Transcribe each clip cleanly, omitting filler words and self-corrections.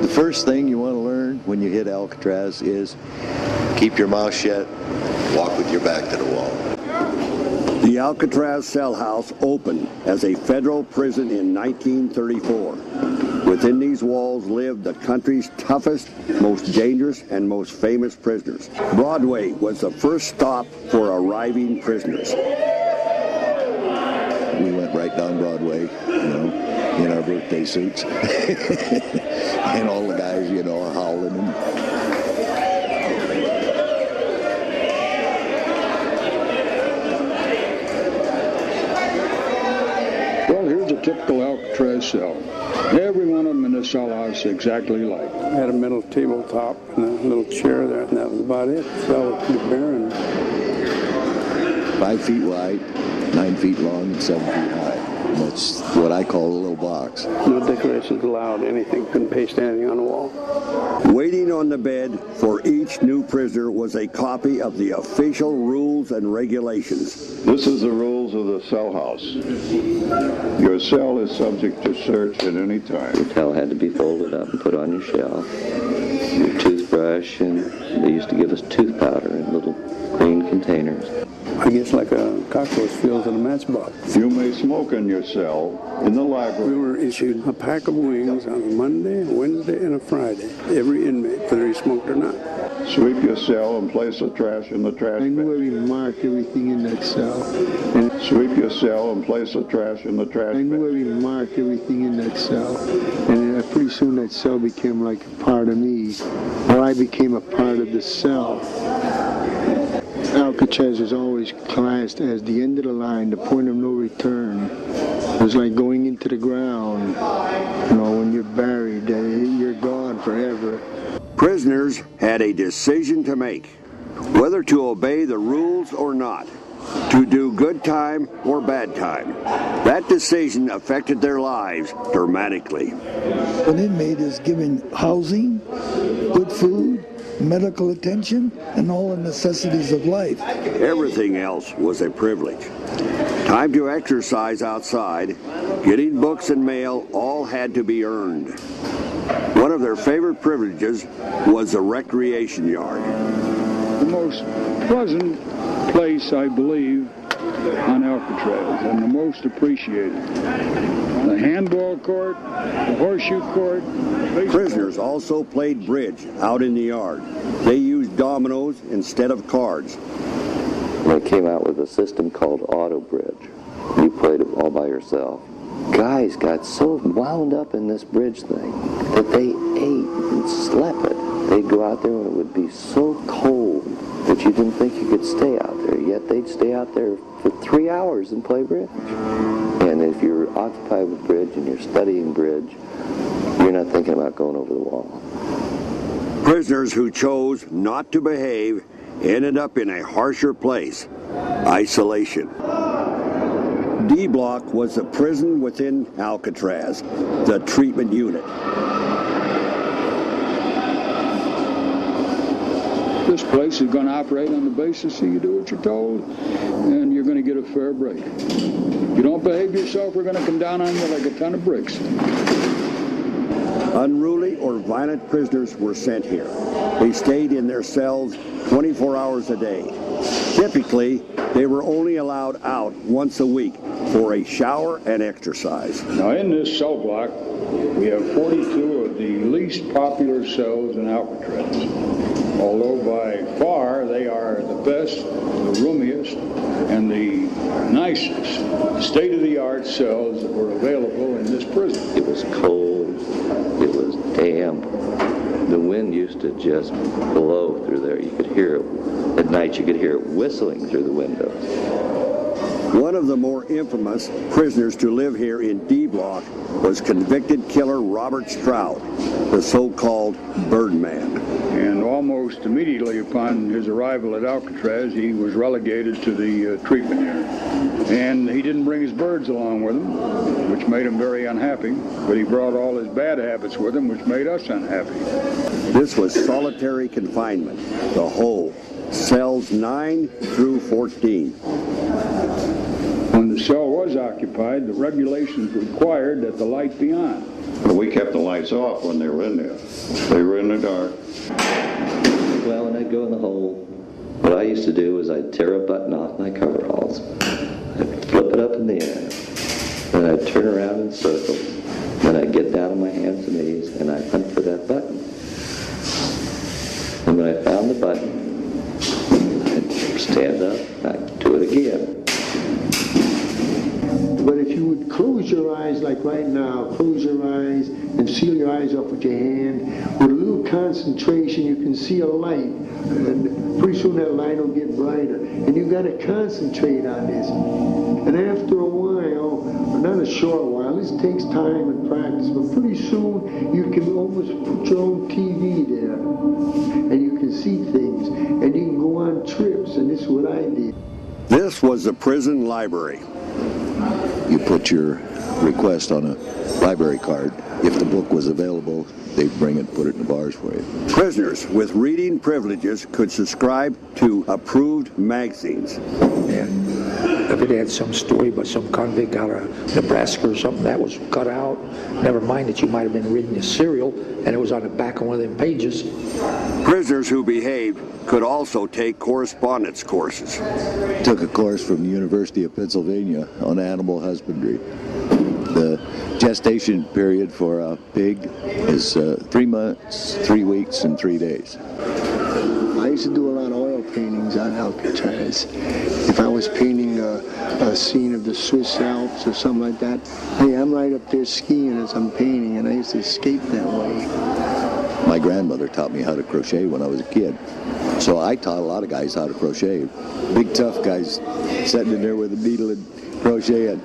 The first thing you want to learn when you hit Alcatraz is keep your mouth shut, walk with your back to the wall. The Alcatraz cell house opened as a federal prison in 1934. Within these walls lived the country's toughest, most dangerous, and most famous prisoners. Broadway was the first stop for arriving prisoners. We went right down Broadway, in our birthday suits. And all the guys, are howling. Well, here's a typical Alcatraz cell. Every one of them in the cell house exactly like. I had a metal tabletop and a little chair there, and that was about it. The cell was pretty barren. 5 feet wide, 9 feet long, and 7 feet high. And that's what I call a little box. No decorations allowed, anything, couldn't paste anything on the wall. Waiting on the bed for each new prisoner was a copy of the official rules and regulations. This is the rules of the cell house. Your cell is subject to search at any time. Your towel had to be folded up and put on your shelf. Your toothbrush, and they used to give us tooth powder in little green containers. I guess like a cockroach feels in a matchbox. You may smoke in your cell in the We library. were issued a pack of wings on a Monday, a Wednesday, and a Friday. Every inmate, whether he smoked or not. Sweep your cell and place the trash in the trash I knew bin. every mark, everything in that cell. Sweep your cell and place the trash in the trash I knew bin. every mark, everything in that cell. And pretty soon that cell became like a part of me, or I became a part of the cell. Alcatraz is always classed as the end of the line, the point of no return. It's like going into the ground. When you're buried, you're gone forever. Prisoners had a decision to make, whether to obey the rules or not, to do good time or bad time. That decision affected their lives dramatically. An inmate is given housing, good food, medical attention, and all the necessities of life. Everything else was a privilege. Time to exercise outside, getting books and mail, all had to be earned. One of their favorite privileges was the recreation yard. The most pleasant place, I believe, on Alcatraz, and the most appreciated. The handball court, the horseshoe court. Prisoners also played bridge out in the yard. They used dominoes instead of cards. They came out with a system called Auto Bridge. You played it all by yourself. Guys got so wound up in this bridge thing that they ate and slept it. They'd go out there and it would be so cold that you didn't think you could stay out there. Yet they'd stay out there for 3 hours and play bridge. And if you're occupied with bridge and you're studying bridge, you're not thinking about going over the wall. Prisoners who chose not to behave ended up in a harsher place, isolation. D Block was the prison within Alcatraz, the treatment unit. This place is going to operate on the basis that you do what you're told, and you're going to get a fair break. If you don't behave yourself, we're going to come down on you like a ton of bricks. Unruly or violent prisoners were sent here. They stayed in their cells 24 hours a day. Typically, they were only allowed out once a week for a shower and exercise. Now, in this cell block, we have 42 of the least popular cells in Alcatraz. Although by far they are the best, the roomiest, and the nicest state-of-the-art cells that were available in this prison. It was cold. It was damp. The wind used to just blow through there. You could hear it. At night, you could hear it whistling through the windows. One of the more infamous prisoners to live here in D Block was convicted killer Robert Stroud, the so-called Birdman. And almost immediately upon his arrival at Alcatraz, he was relegated to the treatment unit. And he didn't bring his birds along with him, which made him very unhappy, but he brought all his bad habits with him, which made us unhappy. This was solitary confinement, the whole, cells 9 through 14. When the cell was occupied, the regulations required that the light be on. But we kept the lights off when they were in there. They were in the dark. Well, when I'd go in the hole, what I used to do was I'd tear a button off my coveralls. I'd flip it up in the air. Then I'd turn around in circles. Then I'd get down on my hands and knees and I'd hunt for that button. And when I found the button, I'd stand up and I'd do it again. But if you would close your eyes like right now, close your eyes and seal your eyes up with your hand, with a little concentration you can see a light, and pretty soon that light will get brighter. And you got to concentrate on this. And after a while, not a short while, this takes time and practice, but pretty soon you can almost put your own TV there, and you can see things, and you can go on trips, and this is what I did. This was the prison library. You put your request on a library card. If the book was available, they'd bring it and put it in the bars for you. Prisoners with reading privileges could subscribe to approved magazines. And if it had some story about some convict out of Nebraska or something, that was cut out. Never mind that you might have been reading a serial and it was on the back of one of them pages. Prisoners who behaved could also take correspondence courses. Took a course from the University of Pennsylvania on animal husbandry. The gestation period for a pig is 3 months, 3 weeks, and 3 days. I used to do a lot of oil paintings on Alcatraz. If I was painting a scene of the Swiss Alps or something like that, hey, I'm right up there skiing as I'm painting, and I used to escape that way. My grandmother taught me how to crochet when I was a kid. So I taught a lot of guys how to crochet. Big tough guys sitting in there with a needle and crocheting.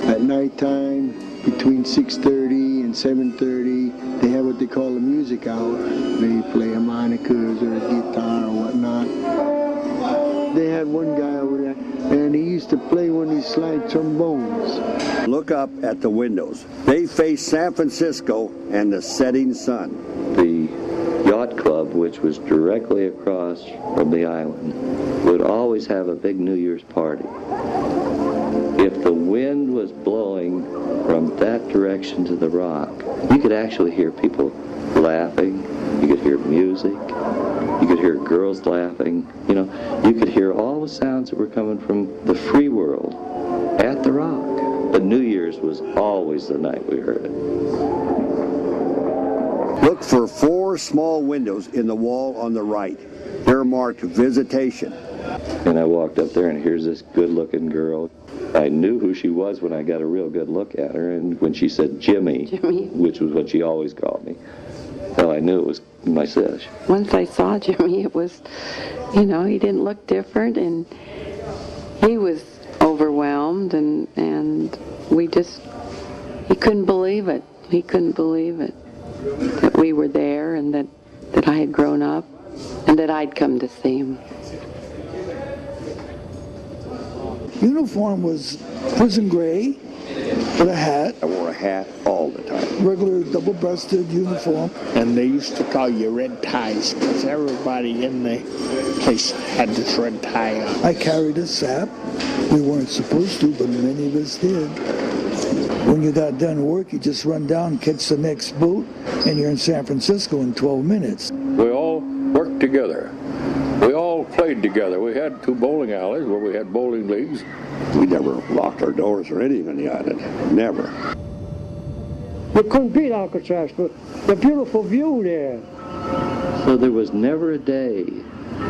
At nighttime, between 6:30 and 7:30, they have what they call a music hour. They play harmonicas or a guitar or whatnot. They had one guy over there, and he used to play one of these slide trombones. Look up at the windows. They face San Francisco and the setting sun. The yacht club, which was directly across from the island, would always have a big New Year's party. If the wind was blowing from that direction to the rock, you could actually hear people laughing, you could hear music, you could hear girls laughing, you could hear all the sounds that were coming from the free world at the rock. But New Year's was always the night we heard it. Look for 4 small windows in the wall on the right. They're marked visitation. And I walked up there, and here's this good-looking girl. I knew who she was when I got a real good look at her, and when she said Jimmy, which was what she always called me, well, I knew it was my sis. Once I saw Jimmy, it was, he didn't look different, and he was overwhelmed, and he couldn't believe it. He couldn't believe it, that we were there, and that I had grown up, and that I'd come to see him. Uniform was prison gray with a hat. I wore a hat all the time. Regular double-breasted uniform. And they used to call you red ties because everybody in the place had this red tie on. I carried a sap. We weren't supposed to, but many of us did. When you got done work, you just run down, catch the next boat, and you're in San Francisco in 12 minutes. We all worked together. We all played together. We had 2 bowling alleys where we had bowling leagues. We never locked our doors or anything on the island. Never. You couldn't beat Alcatraz, but the beautiful view there. So there was never a day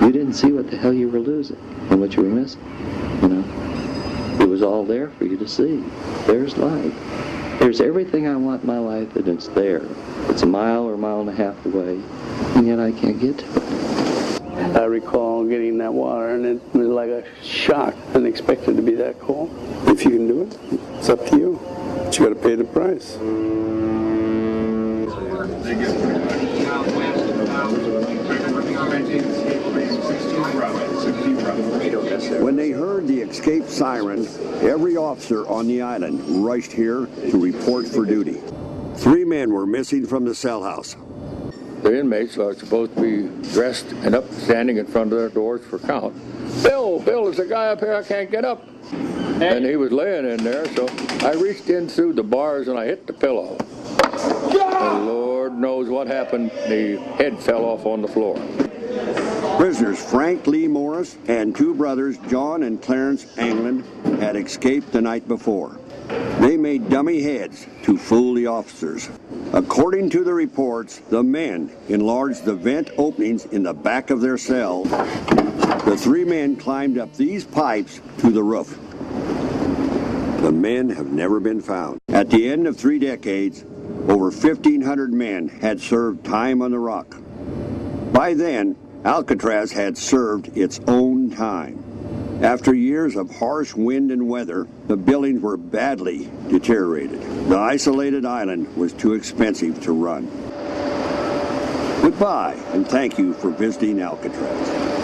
you didn't see what the hell you were losing and what you were missing. It was all there for you to see. There's life. There's everything I want in my life, and it's there. It's a mile or a mile and a half away, and yet I can't get to it. I recall getting in that water, and it was like a shock. I didn't expect it to be that cold. If you can do it, it's up to you. But you got to pay the price. When they heard the escape siren, every officer on the island rushed here to report for duty. 3 men were missing from the cell house. The inmates are supposed to be dressed and up, standing in front of their doors for count. Bill, there's a guy up here, I can't get up. and he was laying in there, so I reached in through the bars and I hit the pillow. And Lord knows what happened. The head fell off on the floor. Prisoners Frank Lee Morris and two brothers, John and Clarence Anglin, had escaped the night before. They made dummy heads to fool the officers. According to the reports, the men enlarged the vent openings in the back of their cell. The three men climbed up these pipes to the roof. The men have never been found. At the end of 3 decades, over 1,500 men had served time on the rock. By then, Alcatraz had served its own time. After years of harsh wind and weather, the buildings were badly deteriorated. The isolated island was too expensive to run. Goodbye, and thank you for visiting Alcatraz.